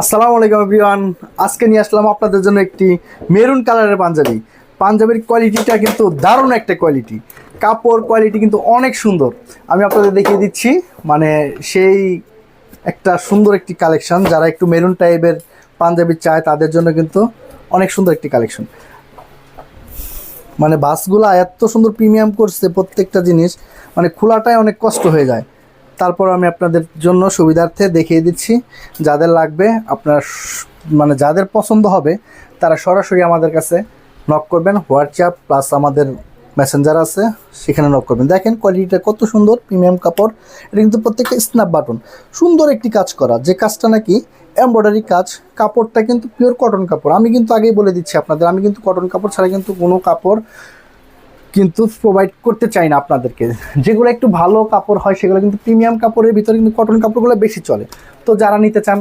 আসসালামু আলাইকুম এভরিওয়ান। আজকে নিয়ে আসলাম আপনাদের জন্য একটি মেরুন কালারের পাঞ্জাবি। পাঞ্জাবির কোয়ালিটিটা কিন্তু দারুণ একটা কোয়ালিটি, কাপড় কোয়ালিটি কিন্তু অনেক সুন্দর। আমি আপনাদের দেখিয়ে দিচ্ছি, মানে সেই একটা সুন্দর একটি কালেকশন। যারা একটু মেরুন টাইপের পাঞ্জাবি চায় তাদের জন্য কিন্তু অনেক সুন্দর একটি কালেকশন। মানে বাসগুলো এত সুন্দর প্রিমিয়াম করছে, প্রত্যেকটা জিনিস মানে খোলাটাই অনেক কষ্ট হয়ে যায়। তারপর আমি আপনাদের জন্য সুবিধার্থে দেখিয়ে দিচ্ছি। যাদের লাগবে আপনার মানে যাদের পছন্দ হবে তারা সরাসরি আমাদের কাছে নক করবেন। হোয়াটসঅ্যাপ প্লাস আমাদের মেসেঞ্জার আছে, সেখানে নক করবেন। দেখেন কোয়ালিটিটা কত সুন্দর, প্রিমিয়াম কাপড়। এটা কিন্তু প্রত্যেকটা স্ন্যাপ বাটন, সুন্দর একটি কাজ করা, যে কাজটা নাকি এমব্রয়ডারি কাজ। কাপড়টা কিন্তু পিওর কটন কাপড়। আমি কিন্তু আগেই বলে দিচ্ছি আপনাদের, আমি কিন্তু কটন কাপড় ছাড়া কিন্তু কোনো কাপড় কিন্তু প্রোভাইড করতে চাই না আপনাদেরকে। যেগুলো একটু ভালো কাপড় হয় সেগুলো কিন্তু প্রিমিয়াম কাপড়ের ভিতরে কিন্তু কটন কাপড়গুলো বেশি চলে। তো যারা নিতে চান